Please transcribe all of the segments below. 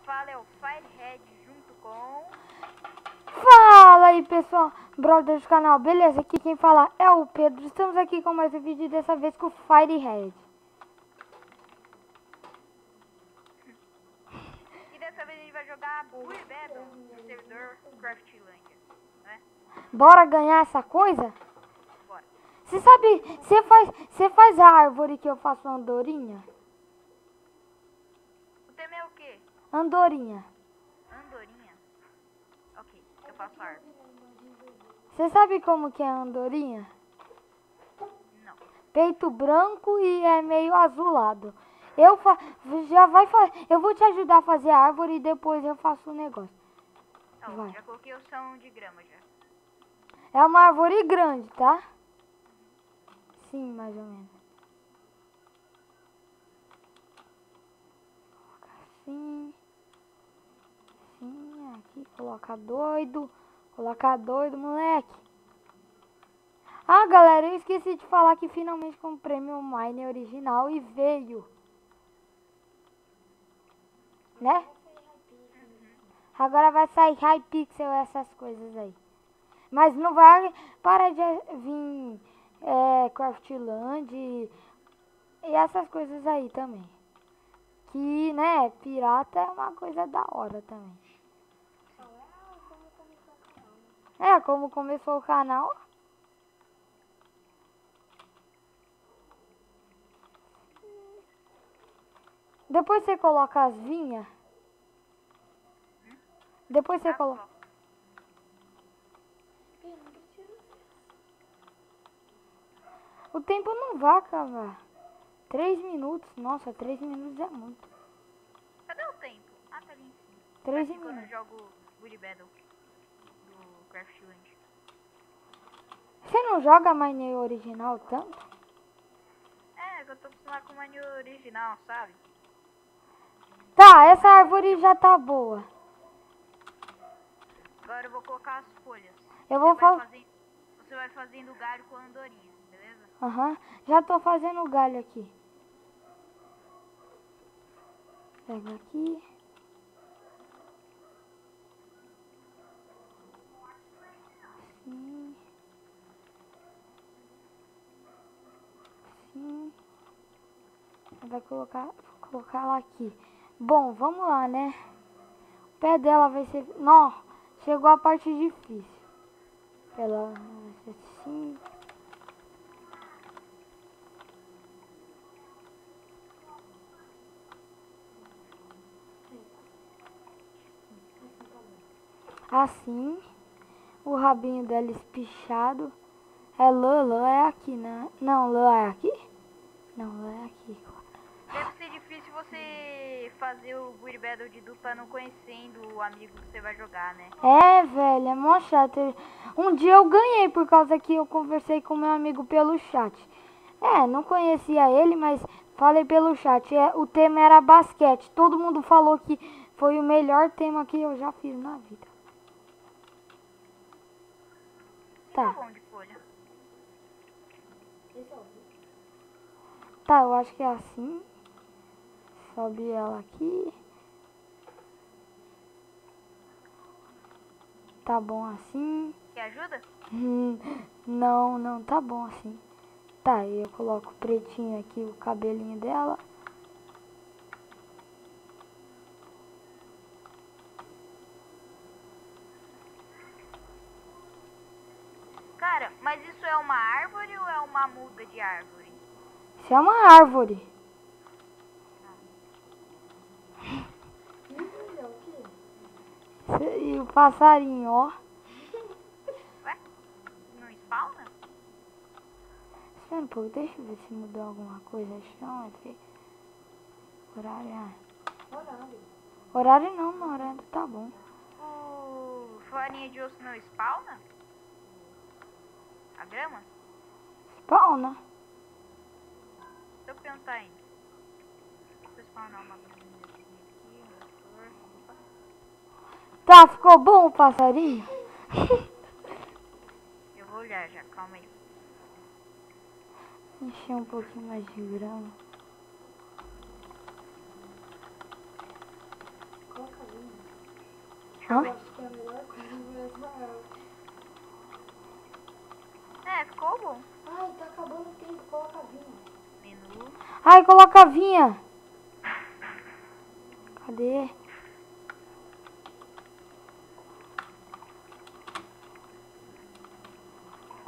fala é o Firehead junto com... Fala aí pessoal, brothers do canal, beleza? Aqui quem fala é o Pedro. Estamos aqui com mais um vídeo, dessa vez com o Firehead. E dessa vez a gente vai jogar Bully Battle no servidor Craftlandia, né? Bora ganhar essa coisa? Bora. Você sabe, você faz a árvore que eu faço andorinha? O tema é o quê? Andorinha. Andorinha? Ok, eu faço árvore. Você sabe como que é a andorinha? Não. Peito branco e é meio azulado. Eu vou te ajudar a fazer a árvore e depois eu faço o negócio. Tá bom, Vai. já coloquei o som de grama já. É uma árvore grande, tá? Sim, mais ou menos. Assim. Assim, aqui, coloca doido, moleque. Ah, galera, eu esqueci de falar que finalmente comprei meu Mine original e veio. Né? Agora vai sair Hypixel, essas coisas aí. Mas não vai parar de vir Craftland e essas coisas aí também. Que, né, pirata é uma coisa da hora também. É, como começou o canal. Depois você coloca as vinhas. Depois você coloca. O tempo não vai acabar. 3 minutos. Nossa, 3 minutos é muito. Cadê o tempo? Ah, tá ali em cima. 3 Assim, quando eu minutos. jogo Bully Battle do Craftlandia. Você não joga Mine original tanto? É, eu tô acostumado com o menu original, sabe? Tá, essa árvore já tá boa. Agora eu vou colocar as folhas. Eu vou Você vai fazendo galho com a andorinha, beleza? Aham. Já tô fazendo o galho aqui. Pega aqui. Assim. Assim. Vou colocar ela aqui. Bom, vamos lá, né? O pé dela vai ser... Não, chegou a parte difícil. Ela vai ser assim. Assim. O rabinho dela espichado. É lã é aqui, né? Não, lã é aqui? Não, lã é aqui. Deve ser difícil você fazer o Bully Battle de dupla não conhecendo o amigo que você vai jogar, né? É, velho, é mó chato. Um dia eu ganhei por causa que eu conversei com meu amigo pelo chat. É, não conhecia ele, mas falei pelo chat. O tema era basquete. Todo mundo falou que foi o melhor tema que eu já fiz na vida. Tá Tá. bom de folha. Tá, eu acho que é assim. Sobe ela aqui. Tá bom assim. Quer ajuda? Não, tá bom assim. Tá, e eu coloco pretinho aqui o cabelinho dela. Cara, mas isso é uma árvore ou é uma muda de árvore? Isso é uma árvore. E o passarinho, ó. Ué? Não spawna? Espera um pouco, deixa eu ver se mudou alguma coisa. Chão, é feio. Horário. Horário não, horário tá bom. O farinha de osso não spawna? A grama? Spawna. Deixa eu perguntar ainda. Deixa eu spawnar uma graminha aqui, uma flor. Tá, ficou bom o passarinho? Eu vou olhar já, calma aí. Encher um pouquinho mais de grama. Hã? Acho que é a melhor coisa essa árvore. Ficou bom. Ai, tá acabando o tempo, coloca vinho. Menu. Ai, coloca a vinha. Cadê?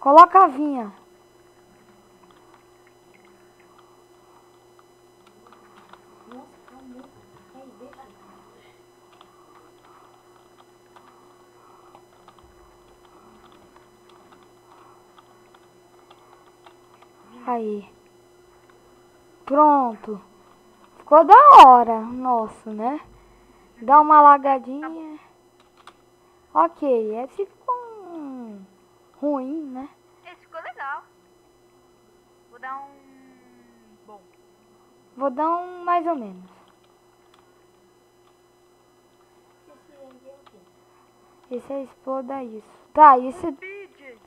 Coloca a vinha. Nossa, tá muito. Aí, deixa. Aí. Pronto. Ficou da hora, nosso, né? Dá uma alagadinha. Ok, esse ficou ruim, né? Esse ficou legal. Vou dar um bom. Vou dar um mais ou menos. Esse aí é o quê? Esse é exploda isso. Tá, esse... PJ.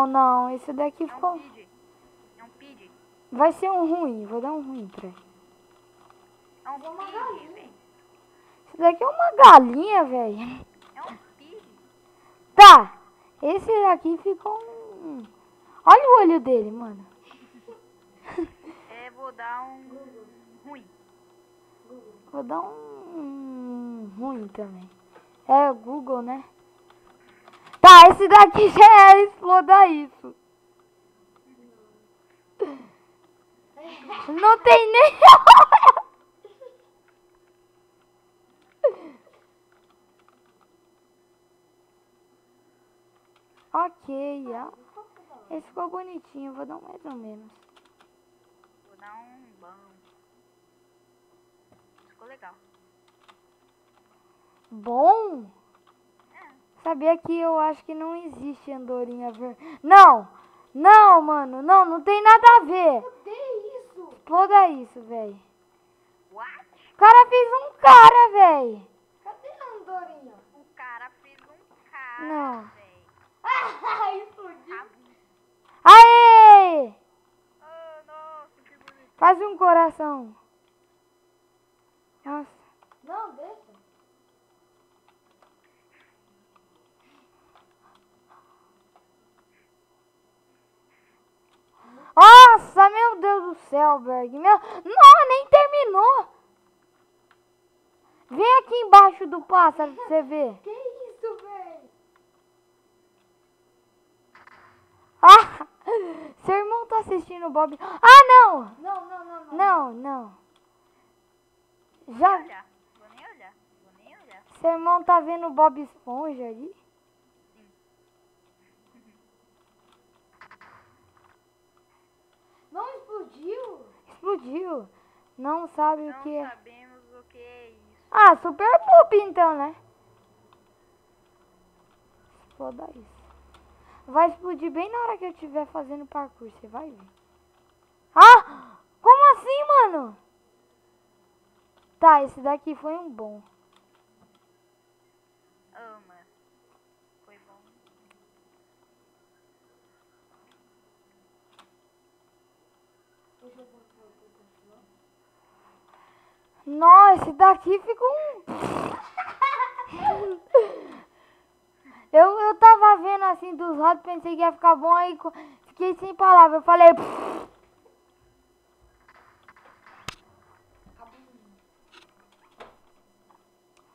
Não, esse daqui É um ficou... PJ. É um PJ. Vai ser um ruim, vou dar um ruim pra ele. É um É uma PJ, galinha. velho. Esse daqui é uma galinha, velho. É um PJ. Tá, esse daqui ficou um... Olha o olho dele, mano. Vou dar um ruim. Vou dar um ruim também. É o Google, né? Tá, esse daqui já é exploda isso. Não tem nem... Ok, ó. Esse ficou bonitinho, vou dar um mais ou menos. Vou dar um bom. Ficou legal. Bom? É. Sabia que eu acho que não existe andorinha verde. Não, mano, não tem nada a ver. Cadê isso? Exploda isso, velho. What? O cara fez um cara, velho. Cadê a andorinha? O cara fez um cara, Não. velho. Ah, explodiu. Aê! Oh, nossa, que bonito. Faz um coração. Nossa. Não, deixa. Nossa, meu Deus do céu, Berg. Não, nem terminou. Vem aqui embaixo do pássaro pra você ver. Que isso, velho? Ah, seu irmão tá assistindo o Bob. Ah, não. Não. Já, Olha, vou nem olhar. seu irmão tá vendo o Bob Esponja aí? Não explodiu? Explodiu. Não sabe o Não que é. sabemos o que é isso. Ah, super poop então, né? Exploda isso. Vai explodir bem na hora que eu estiver fazendo parkour, você vai ver. Ah! Como assim, mano? Tá, esse daqui foi um bom. Ama. Foi bom. Deixa eu mostrar o que continua. Nossa, esse daqui ficou um... Eu tava vendo assim dos lados, pensei que ia ficar bom, aí fiquei sem palavra. Eu falei...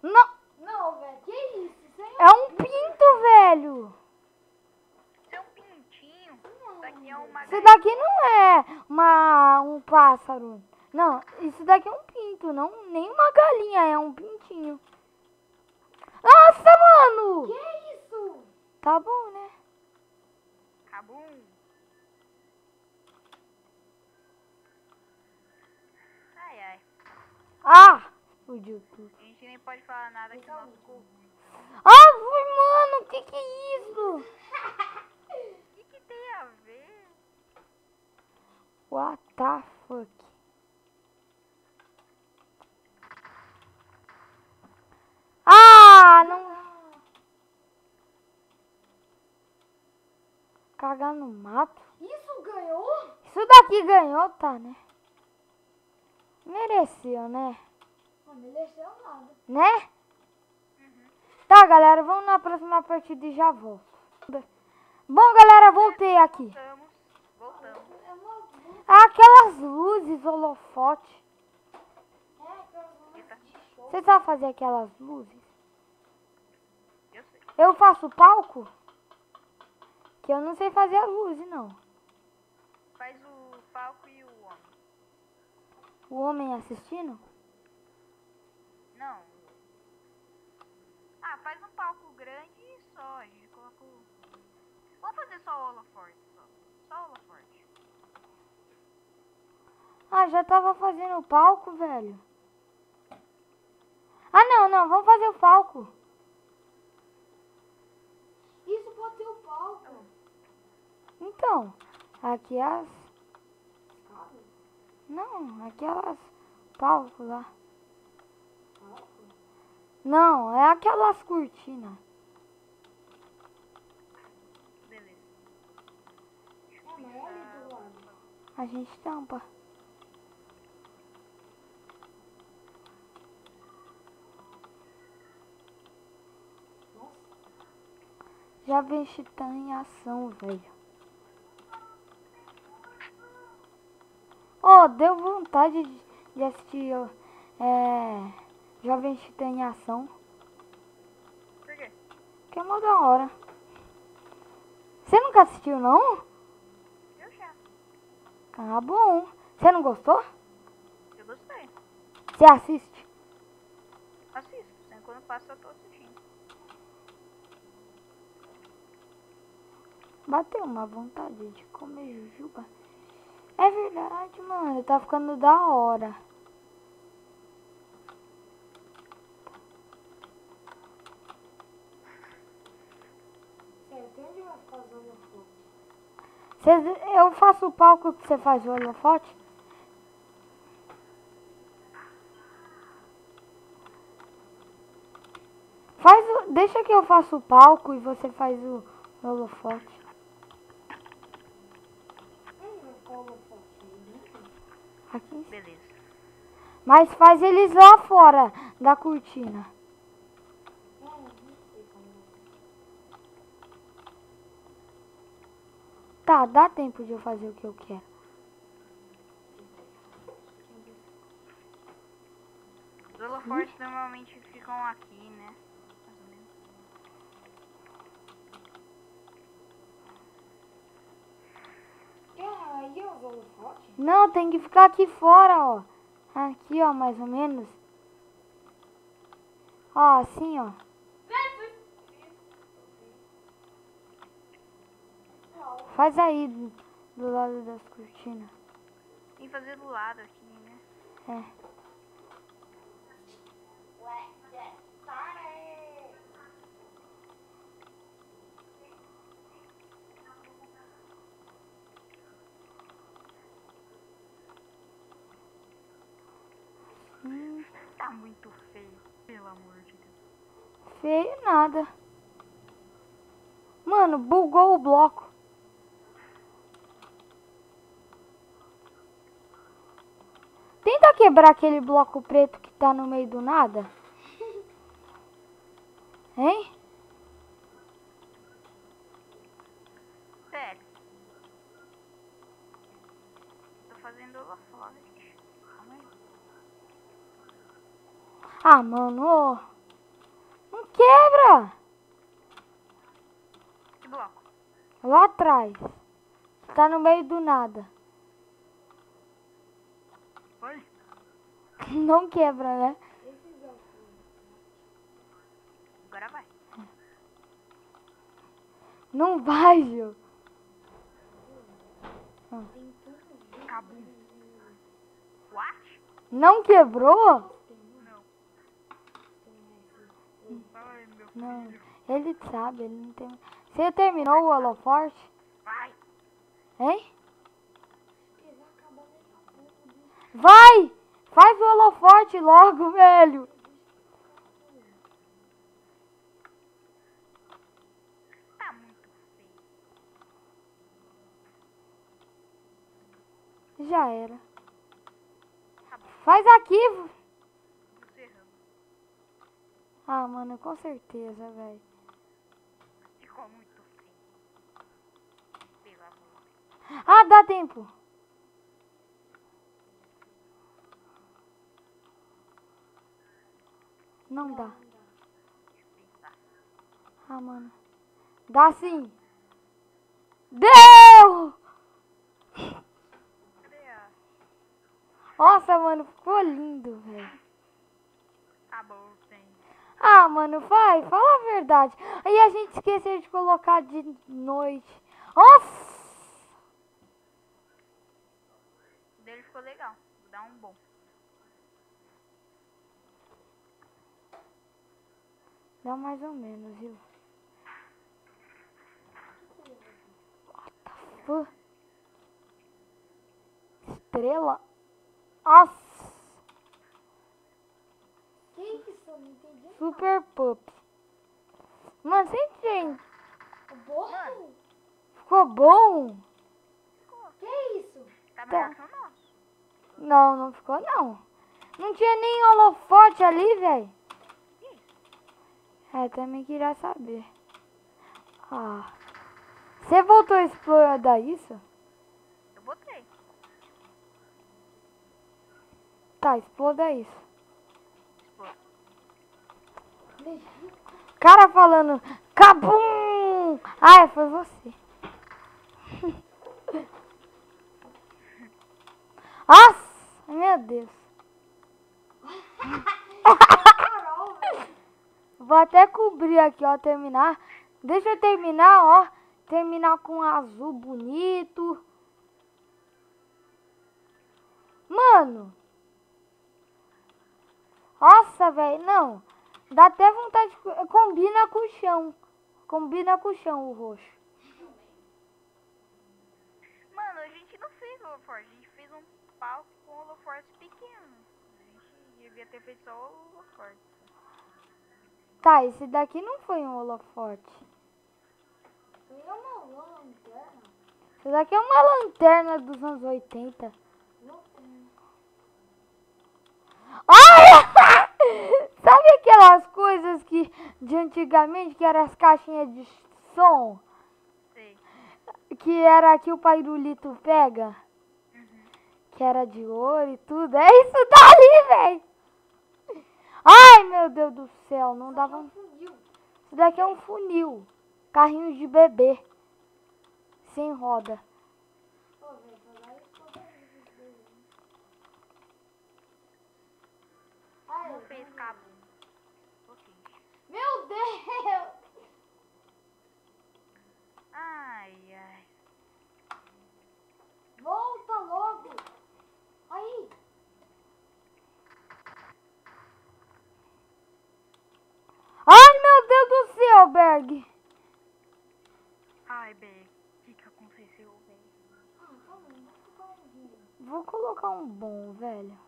Não, Não, velho, que isso? Isso aí é um pinto, velho. Isso é um pintinho. Isso daqui é uma Isso daqui não é um pássaro. Não, isso daqui é um pinto, não nem uma galinha, é um pintinho. Nossa, mano! Que isso? Tá bom, né? Cabum. Ai, ai. Ah! Explodiu tudo. A gente nem pode falar nada que o nosso ficou ruim. Ah, mano, que é isso? O que tem a ver? What the fuck? Ah, não... Cagar no mato? Isso ganhou? Isso daqui ganhou, tá, né? Mereceu, né? Não mereceu nada. Né? Tá, galera, vamos na próxima partida e já volto. Bom, galera, voltei aqui. Voltamos. Aquelas luzes, holofote. Eita, Você sabe fazer aquelas luzes? eu sei. Eu faço palco? Que eu não sei fazer as luzes, não. Faz o palco e o homem. O homem assistindo? Não. Ah, faz um palco grande e só. A gente coloca o... Vamos fazer só o holoforte. Só o holoforte. Ah, já tava fazendo o palco, velho. Ah, não, vamos fazer o palco. Isso pode ser o palco. Então, aqui as... Escadas? Não, aquelas palcos lá. Palco? Não, é aquelas cortinas. Beleza. É, mas é ali do lado. A gente tampa. Nossa. Já vem Titã em ação, velho. Oh, deu vontade de assistir Jovem Titã em ação. Por quê? Que é mó da hora. Você nunca assistiu, não? Eu já. Ah, bom. Você não gostou? Eu gostei. Você assiste? Assisto. Sempre quando passa eu tô assistindo. Bateu uma vontade de comer jujuba. É verdade, mano. Tá ficando da hora. Sério, tem onde vai ficar os holofotes? Eu faço o palco que você faz o holofote? Deixa que eu faço o palco e você faz o holofote. Onde vai ficar o holofote? Aí dentro? Aqui em cima. Beleza. Mas faz eles lá fora da cortina. Não sei como vai. Tá, dá tempo de eu fazer o que eu quero. Os holofortes normalmente ficam aqui, né? Mais ou menos. Aí é os holofotes? Não, tem que ficar aqui fora, ó. Aqui, ó, mais ou menos. Ó, assim, ó. Faz aí do lado das cortinas. Tem que fazer do lado aqui, né? É. Tá muito feio, pelo amor de Deus. Feio nada. Mano, bugou o bloco. Tenta quebrar aquele bloco preto que tá no meio do nada. Hein? Sério. Tô fazendo holofote. Calma aí. Ah, mano, ô. Não quebra. Que bloco? Lá atrás. Tá no meio do nada. Foi? Não quebra, né? Agora vai. Não vai, Gil. Acabou. What? Não quebrou? Não. Ai, meu Não. filho. Ele sabe, ele não tem... Você terminou o holoforte? Vai. Hein? Vai! Faz o holoforte logo, velho. Tá muito feio. Já era. Tá bom. Faz aqui. Você errou. Ah, mano, com certeza, velho. Ficou muito feio. Pelo amor. Ah, dá tempo. Não dá. Deixa eu pensar. Ah, mano. Dá sim. Deu! Cadê a... Nossa, mano, ficou lindo, velho. Acabou, tem. Ah, mano, vai, fala a verdade. Aí a gente esqueceu de colocar de noite. Nossa! O dele ficou legal. Vou dar um bom. Dá mais ou menos, viu? What the fuck? Estrela? Nossa! Que isso? Não entendi. Super Pup. Mano, sem gente. Bom? Ficou bom? Que isso? Tá Tá. melhor que o nosso. Não, não ficou não. Não tinha nem holofote ali, velho. É, também queria saber. Ah. Você voltou a explorar isso? Eu botei. Tá, exploda isso. Explode. Cara falando, cabum! Ah, foi você. Nossa, meu Deus. Vou até cobrir aqui, ó, terminar. Deixa eu terminar, ó. Terminar com um azul bonito. Mano. Nossa, velho, não. Dá até vontade de... Combina com o chão. Combina com o chão o roxo. Mano, a gente não fez holoforte. A gente fez um palco com holoforte pequeno. A gente devia ter feito só o holoforte. Tá, esse daqui não foi um holofote. Foi uma lanterna. Esse daqui é uma lanterna dos anos 80. Não tem. Olha! Sabe aquelas coisas que de antigamente, que eram as caixinhas de som? Sei. Que era que o Pairulito pega? Uhum. Que era de ouro e tudo. É isso dali, velho! Ai, meu Deus do céu, não dava... Fundiu. Isso daqui é um funil. Carrinho de bebê. Sem roda. Ô, velho, foi lá e exploda isso daí. Não fez cabo. Ok. Meu Deus! Ai, ai. Volta logo! Aí! Ai, meu Deus do céu, Berg. Ai, Bê. O que aconteceu, Bê? Ah, calma, não fica ouvindo. Vou colocar um bom, velho.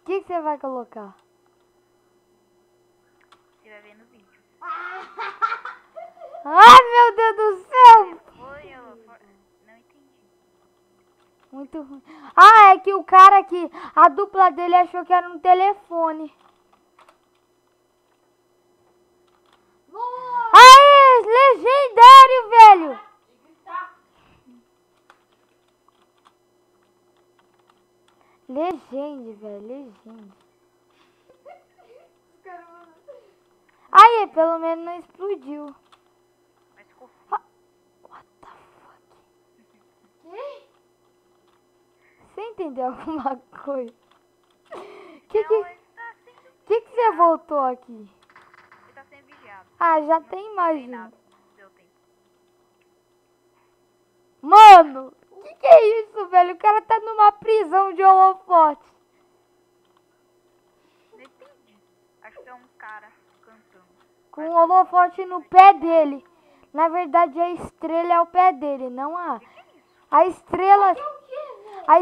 O que você vai colocar? Você vai ver no vídeo. Ai, meu Deus do céu. Foi holoforte. Não entendi. Muito ruim. Ah, é que o cara que... A dupla dele achou que era um telefone. Boa! Aê, legendário, velho. Legende, velho, legende. Aí, pelo menos não explodiu. Mas ficou What the fuck? Que? Você entendeu alguma coisa? Não, ele tá sendo... Que você voltou aqui? Ele tá sendo vigiado. Ah, já tem Não mais tem um. nada. Deu tempo. Mano, que é isso, velho? O cara tá numa prisão de holofote. Não entendi. Acho que é um cara cantando. Com um holofote no pé dele. Na verdade, a estrela é o pé dele, não a... A estrela... A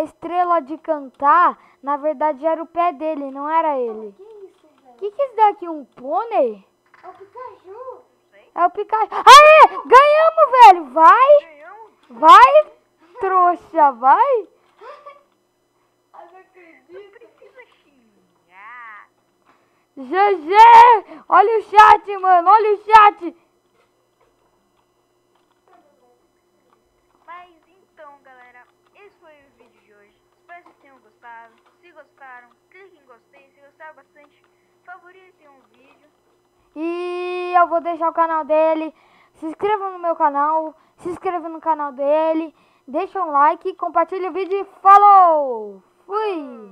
estrela de cantar, na verdade, era o pé dele, não era ele. Que isso, velho? Que é isso daqui? Um pônei? É o Pikachu! Não sei. É o Pikachu. Aê! Ganhamos, velho! Vai! Ganhamos. Vai, trouxa, vai! Ah, não acredito! Não precisa xingar. GG! Olha o chat, mano, olha o chat! Mas então, galera, esse foi o vídeo de hoje. Espero que vocês tenham gostado. Se gostaram, clique em gostei. Se gostaram bastante, favoritem o vídeo. E eu vou deixar o canal dele. Se inscreva no meu canal, se inscreva no canal dele, deixa um like, compartilha o vídeo e falou! Fui!